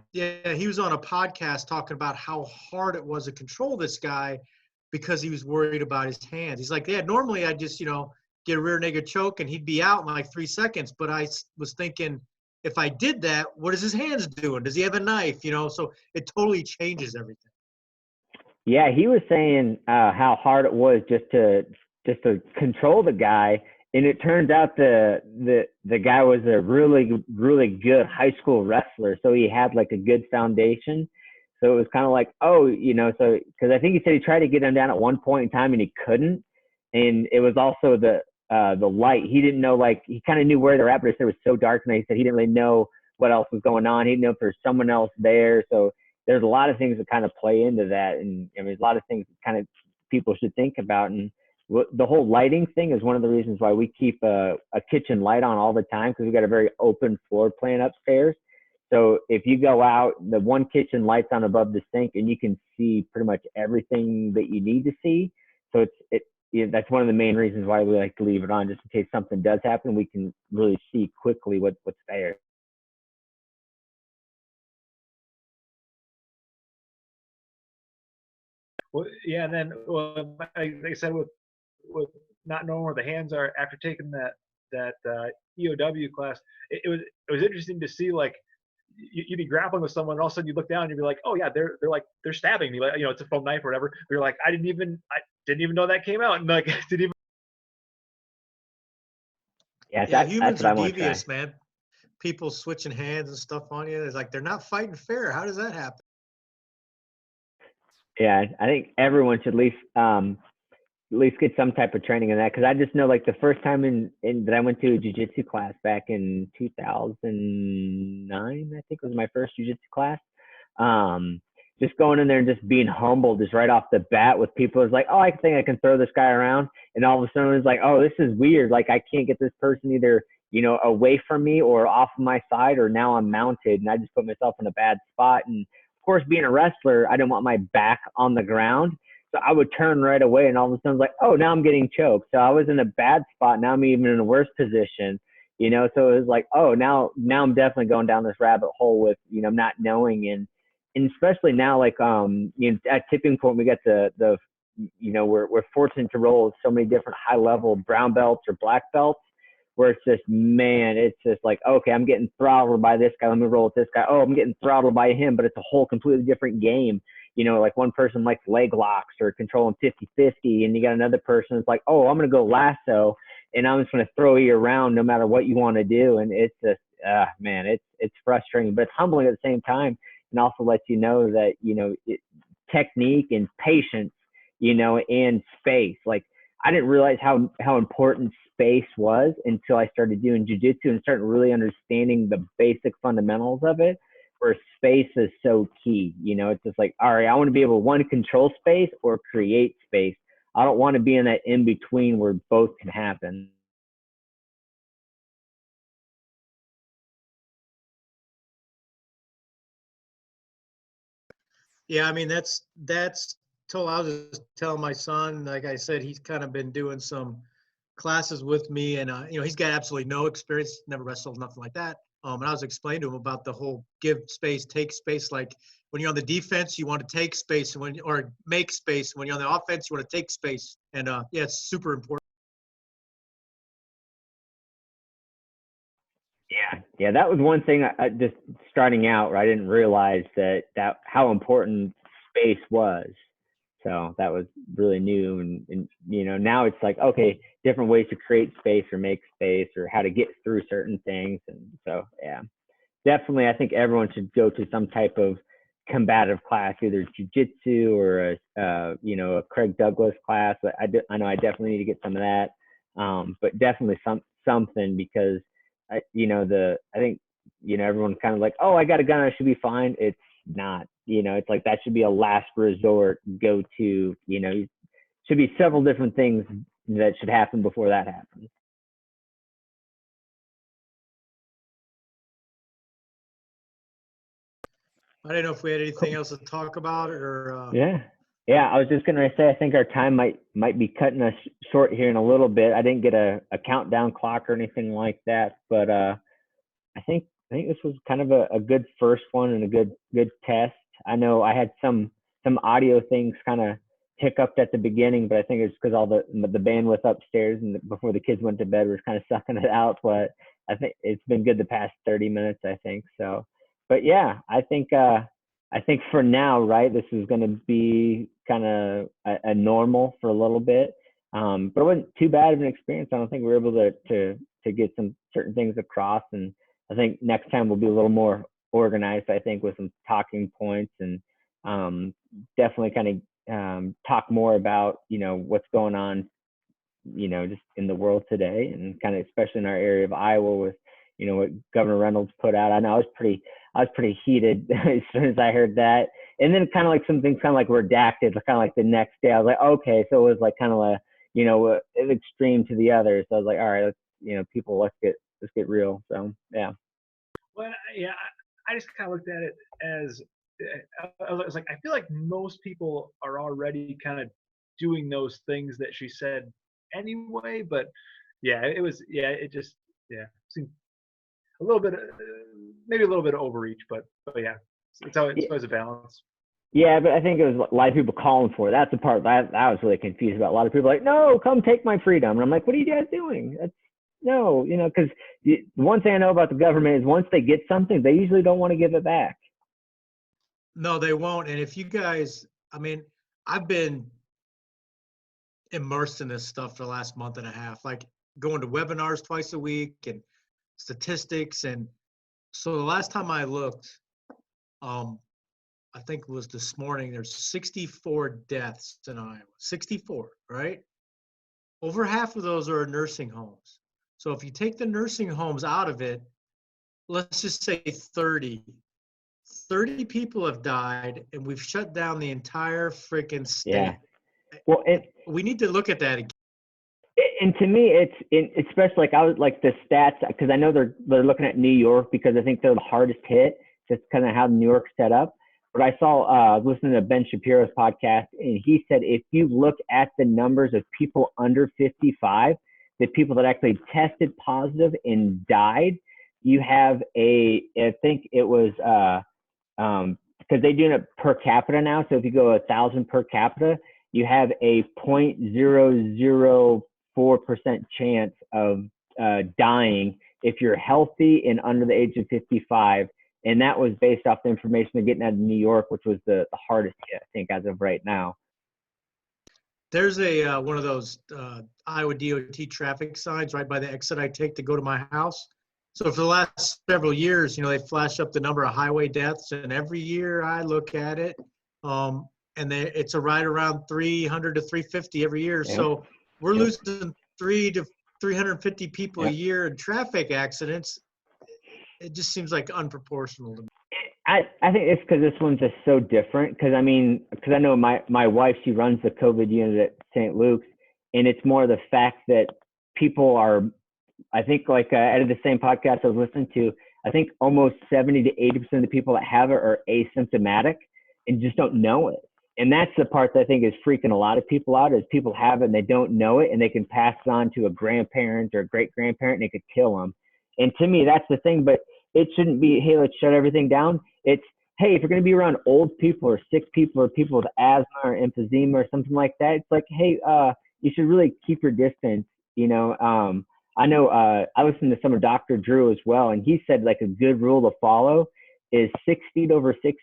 he was on a podcast talking about how hard it was to control this guy because he was worried about his hands. He's like, yeah, normally I just, get a rear naked choke and he'd be out in like 3 seconds. But I was thinking, if I did that, what is his hands doing? Does he have a knife? So it totally changes everything. Yeah, he was saying how hard it was just to control the guy. And it turns out the guy was a really, really good high school wrestler. So he had like a good foundation. So it was kind of like, so because I think he said he tried to get him down at one point in time and he couldn't. And it was also the light. He didn't know, like, he kind of knew where they're at, but he said it was so dark. And he said he didn't really know what else was going on. He didn't know if there's someone else there. So there's a lot of things that kind of play into that. And I mean, there's a lot of things that kind of people should think about. And the whole lighting thing is one of the reasons why we keep a kitchen light on all the time, because we've got a very open floor plan upstairs. So if you go out, the one kitchen light's on above the sink and you can see pretty much everything that you need to see. So that's one of the main reasons why we like to leave it on, just in case something does happen, we can really see quickly what's there. Well, yeah, and then like I said, with not knowing where the hands are after taking that EOW class, it was interesting to see, like, you'd be grappling with someone and all of a sudden you look down and you'd be like, oh yeah, they're stabbing me, like, it's a foam knife or whatever. But you're like, I didn't even know that came out, and like didn't even. Yeah, humans are devious, man. People switching hands and stuff on you. It's like they're not fighting fair. How does that happen? Yeah, I think everyone should at least get some type of training in that, because I just know, like, the first time that I went to a jiu-jitsu class back in 2009, I think was my first jiu-jitsu class. Just going in there and just being humble, just right off the bat with people, is like, oh, I think I can throw this guy around, and all of a sudden it's like, oh, this is weird. Like, I can't get this person either, away from me or off of my side, or now I'm mounted, and I just put myself in a bad spot. And of course, being a wrestler, I didn't want my back on the ground. So I would turn right away, and all of a sudden, like, oh, now I'm getting choked. So I was in a bad spot. Now I'm even in a worse position, So it was like, oh, now I'm definitely going down this rabbit hole with, not knowing. And especially now, like, at Tipping Point, we got we're fortunate to roll with so many different high level brown belts or black belts, where it's just, man, it's just like, okay, I'm getting throttled by this guy. Let me roll with this guy. Oh, I'm getting throttled by him, but it's a whole completely different game. Like one person likes leg locks or controlling 50-50, and you got another person that's like, oh, I'm going to go lasso, and I'm just going to throw you around no matter what you want to do. And it's just, man, it's frustrating, but it's humbling at the same time, and also lets you know that, technique and patience, and space. Like, I didn't realize how important space was until I started doing jujitsu and started really understanding the basic fundamentals of it, where space is so key. It's just like, all right, I want to be able to, one, control space or create space. I don't want to be in that in between where both can happen. Yeah, I mean that's told. I was just telling my son, like I said, he's kind of been doing some classes with me, and he's got absolutely no experience, never wrestled, nothing like that. And I was explaining to him about the whole give space, take space. Like when you're on the defense, you want to take space, and or make space. When you're on the offense, you want to take space. And yeah, it's super important. Yeah, that was one thing I just starting out, where I didn't realize that how important space was. So that was really new, and now it's like, okay, different ways to create space or make space, or how to get through certain things. And so, yeah, definitely, I think everyone should go to some type of combative class, either jujitsu or a Craig Douglas class. I know I definitely need to get some of that, but definitely something, because I think everyone's kind of like, oh, I got a gun, I should be fine. It's not. It's like that should be a last resort go to. Should be several different things that should happen before that happens. I didn't know if we had anything else to talk about, or Yeah. I was just gonna say, I think our time might be cutting us short here in a little bit. I didn't get a countdown clock or anything like that, but I think this was kind of a good first one and a good test. I know I had some audio things kind of hiccuped at the beginning, but I think it's because all the bandwidth upstairs and before the kids went to bed was kind of sucking it out. But I think it's been good the past 30 minutes, I think. So, but yeah, I think for now, right, this is going to be kind of a normal for a little bit. But it wasn't too bad of an experience. I don't think we were able to get some certain things across, and I think next time we'll be a little more organized, I think, with some talking points, and definitely kind of talk more about, what's going on, just in the world today, and kind of especially in our area of Iowa with, what Governor Reynolds put out. I know I was pretty heated as soon as I heard that. And then kind of like some things kind of like redacted, kind of like the next day. I was like, okay, so it was like kind of an extreme to the other. So I was like, all right, let's, people, let's get real. So yeah. Well, yeah, I just kind of looked at it as I was like, I feel like most people are already kind of doing those things that she said anyway. But yeah, it just seemed a little bit, maybe a little bit of overreach, but yeah, it's always a balance. Yeah, but I think it was a lot of people calling for it. That's the part that I was really confused about. A lot of people like, no, come take my freedom. And I'm like, what are you guys doing? No, because the one thing I know about the government is once they get something, they usually don't want to give it back. no, they won't. And if you guys, I mean, I've been immersed in this stuff for the last month and a half, like going to webinars twice a week and statistics. And so the last time I looked, I think it was this morning, there's 64 deaths in Iowa. 64, right? Over half of those are in nursing homes. So if you take the nursing homes out of it, let's just say 30 people have died, and we've shut down the entire freaking state. Yeah. Well, we need to look at that again. And to me, it's especially like I was like the stats, because I know they're looking at New York because I think they're the hardest hit. Just kind of how New York's set up. But I saw listening to Ben Shapiro's podcast, and he said if you look at the numbers of people under 55, the people that actually tested positive and died, you have I think it was because they're doing it per capita now. So if you go 1,000 per capita, you have a 0.004% chance of dying if you're healthy and under the age of 55. And that was based off the information they're getting out of New York, which was the hardest hit, I think, as of right now. There's a one of those Iowa DOT traffic signs right by the exit I take to go to my house. So for the last several years, they flash up the number of highway deaths, and every year I look at it, it's right around 300 to 350 every year. Yep. So we're Yep. losing 350 people a Yep. year in traffic accidents. It just seems like unproportional to me. I think it's because this one's just so different. Because I know my wife, she runs the COVID unit at St. Luke's, and it's more the fact that people are, I think, like out of the same podcast I was listening to, I think almost 70 to 80% of the people that have it are asymptomatic and just don't know it. And that's the part that I think is freaking a lot of people out, is people have it and they don't know it, and they can pass it on to a grandparent or a great grandparent and it could kill them. And to me, that's the thing. But it shouldn't be, hey, let's shut everything down. It's, hey, if you're going to be around old people or sick people or people with asthma or emphysema or something like that, it's like, hey, you should really keep your distance. I know I listened to some of Dr. Drew as well, and he said like a good rule to follow is 6 feet over 60.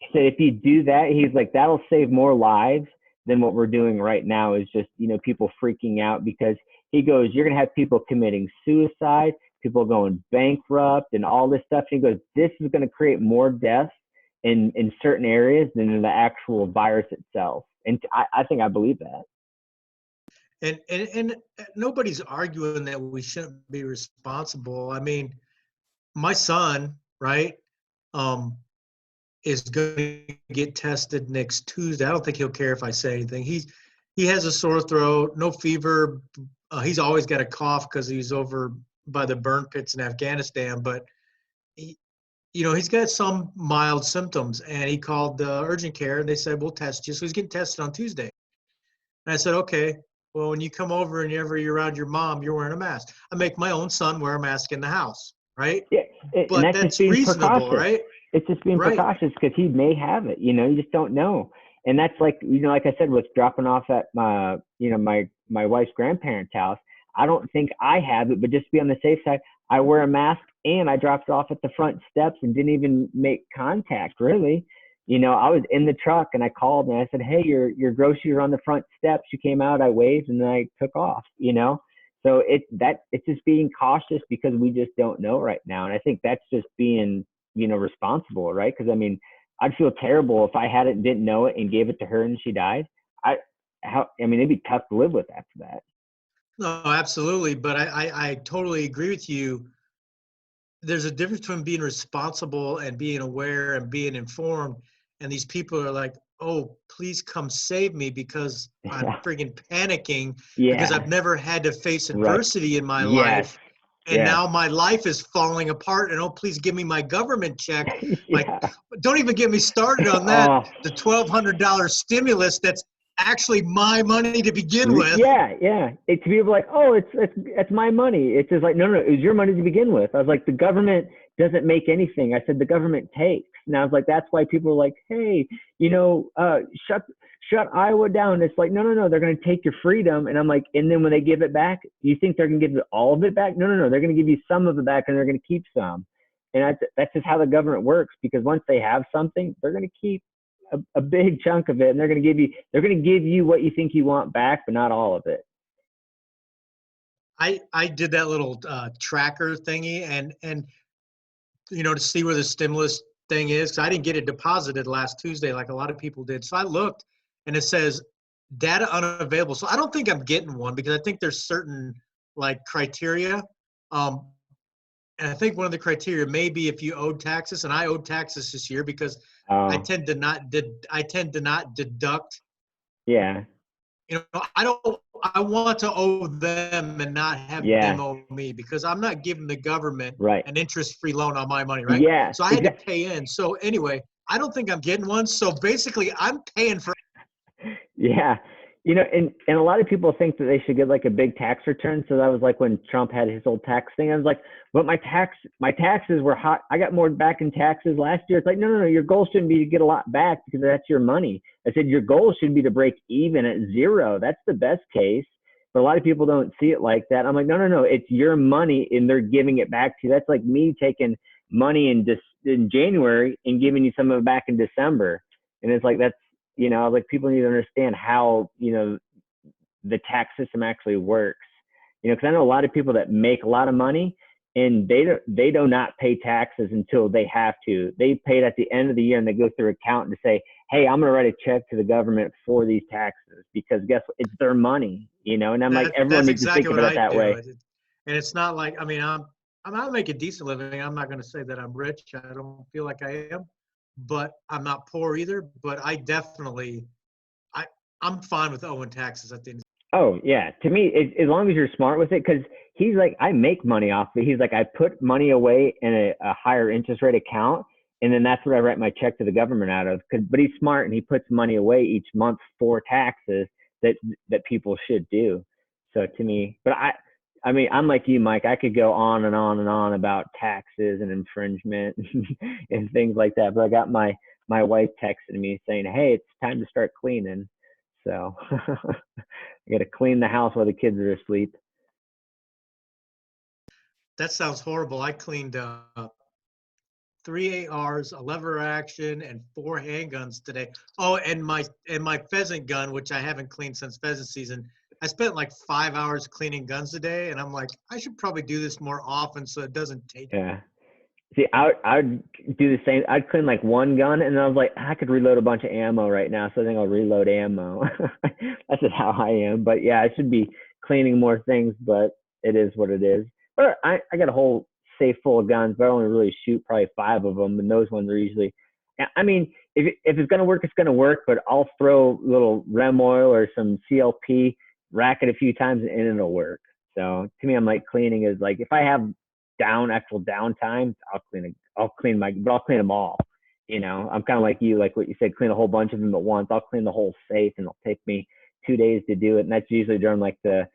He said if you do that, he's like, that'll save more lives than what we're doing right now, is just, people freaking out, because he goes, you're going to have people committing suicide, people going bankrupt and all this stuff. And he goes, this is going to create more deaths in certain areas than in the actual virus itself. And I think I believe that. And nobody's arguing that we shouldn't be responsible. I mean, my son, right, is going to get tested next Tuesday. I don't think he'll care if I say anything. He has a sore throat, no fever. He's always got a cough because he's over by the burn pits in Afghanistan. But he's got some mild symptoms, and he called the urgent care, and they said, we'll test you. So he's getting tested on Tuesday. And I said, okay. Well, when you come over and you're around your mom, you're wearing a mask. I make my own son wear a mask in the house, right? Yeah, but that's reasonable, right? It's just being precautious, because he may have it. You just don't know. And that's like, like I said, with dropping off at my wife's grandparents' house. I don't think I have it, but just to be on the safe side, I wear a mask, and I dropped it off at the front steps and didn't even make contact, really. I was in the truck and I called and I said, hey, your groceries are on the front steps. You came out, I waved, and then I took off, So it's just being cautious, because we just don't know right now. And I think that's just being, responsible, right? Because I'd feel terrible if I had it and didn't know it and gave it to her and she died. It'd be tough to live with after that. No, absolutely. But I totally agree with you. There's a difference between being responsible and being aware and being informed. And these people are like, oh, please come save me, because I'm friggin' panicking because I've never had to face adversity in my life. And now my life is falling apart, and oh, please give me my government check. Like, don't even get me started on that. The $1,200 stimulus that's actually my money to begin with. Yeah. To be able like, oh, it's my money. It's just like, no, it was your money to begin with. I was like, the government doesn't make anything. I said, the government takes. And I was like, that's why people are like, hey, shut Iowa down. It's like, no, they're going to take your freedom. And I'm like, and then when they give it back, do you think they're going to give all of it back? No, they're going to give you some of it back, and they're going to keep some. And that's just how the government works, because once they have something, they're going to keep a big chunk of it, and they're going to give you what you think you want back, but not all of it. I did that little tracker thingy, and to see where the stimulus thing is, 'cause I didn't get it deposited last Tuesday like a lot of people did. So I looked, and it says data unavailable. So I don't think I'm getting one, because I think there's certain like criteria. And I think one of the criteria may be if you owed taxes, and I owed taxes this year because I tend to not deduct. Yeah. I want to owe them and not have them owe me, because I'm not giving the government an interest-free loan on my money, right? Yeah. So I had to pay in. So anyway, I don't think I'm getting one. So basically, I'm paying for. Yeah. And a lot of people think that they should get like a big tax return. So that was like when Trump had his old tax thing. I was like, but my taxes were hot. I got more back in taxes last year. It's like, no. Your goal shouldn't be to get a lot back, because that's your money. I said, your goal should be to break even at zero. That's the best case. But a lot of people don't see it like that. I'm like, no. It's your money, and they're giving it back to you. That's like me taking money in January and giving you some of it back in December. And it's like, that's, like people need to understand how, the tax system actually works, because I know a lot of people that make a lot of money, and they do not pay taxes until they have to. They pay it at the end of the year, and they go through accountant to say, hey, I'm going to write a check to the government for these taxes, because guess what? It's their money, you know? And I'm like, everyone that's needs to think exactly of what it I that do. way. And it's not like, I mean, I'm not making a decent living. I'm not going to say that I'm rich. I don't feel like I am, but I'm not poor either. But I definitely, I'm fine with owing taxes at the end. Oh yeah, to me, as long as you're smart with it, because he's like, I make money off of it. He's like, I put money away in a higher interest rate account, and then that's what I write my check to the government out of. But he's smart, and he puts money away each month for taxes that people should do. So to me, but I mean, I'm like you, Mike. I could go on and on and on about taxes and infringement and things like that. But I got my wife texting me saying, hey, it's time to start cleaning. So I got to clean the house while the kids are asleep. That sounds horrible. I cleaned 3 ARs, a lever action, and 4 handguns today. Oh, and my pheasant gun, which I haven't cleaned since pheasant season. I spent like 5 hours cleaning guns a day, and I'm like, I should probably do this more often so it doesn't take. Yeah. See, I'd do the same. I'd clean like one gun, and then I was like, I could reload a bunch of ammo right now, so I think I'll reload ammo. That's just how I am. But yeah, I should be cleaning more things, but it is what it is. But I got a whole safe full of guns, but I only really shoot probably 5 of them, and those ones are usually. I mean, if it's gonna work, it's gonna work. But I'll throw little rem oil or some CLP, rack it a few times, and it'll work. So to me, I'm like, cleaning is like, if I have actual downtime, I'll clean them all. You know, I'm kind of like you, like what you said, clean a whole bunch of them at once. I'll clean the whole safe, and it'll take me 2 days to do it. And that's usually during like the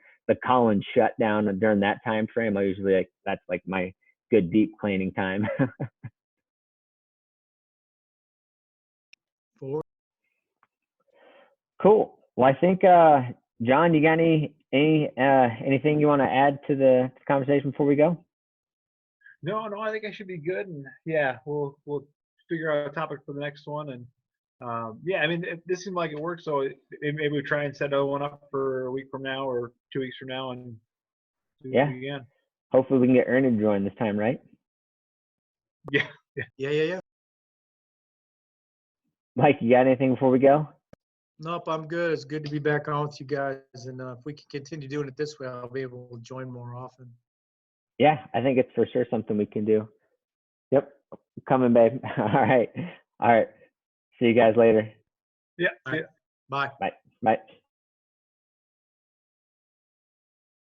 Collins shutdown, and during that time frame, I usually like, that's like my good deep cleaning time. Cool. Well, I think John, you got anything you want to add to the conversation before we go? No, I think I should be good, and yeah, we'll figure out a topic for the next one, and yeah, I mean, this seemed like it worked, so maybe we try and set another one up for a week from now or 2 weeks from now, and do it again. Hopefully we can get Ernie to join this time, right? Yeah. Mike, you got anything before we go? Nope, I'm good. It's good to be back on with you guys, and if we can continue doing it this way, I'll be able to join more often. Yeah, I think it's for sure something we can do. Yep, coming, babe. All right. See you guys later. Yeah. Right. Bye. Bye.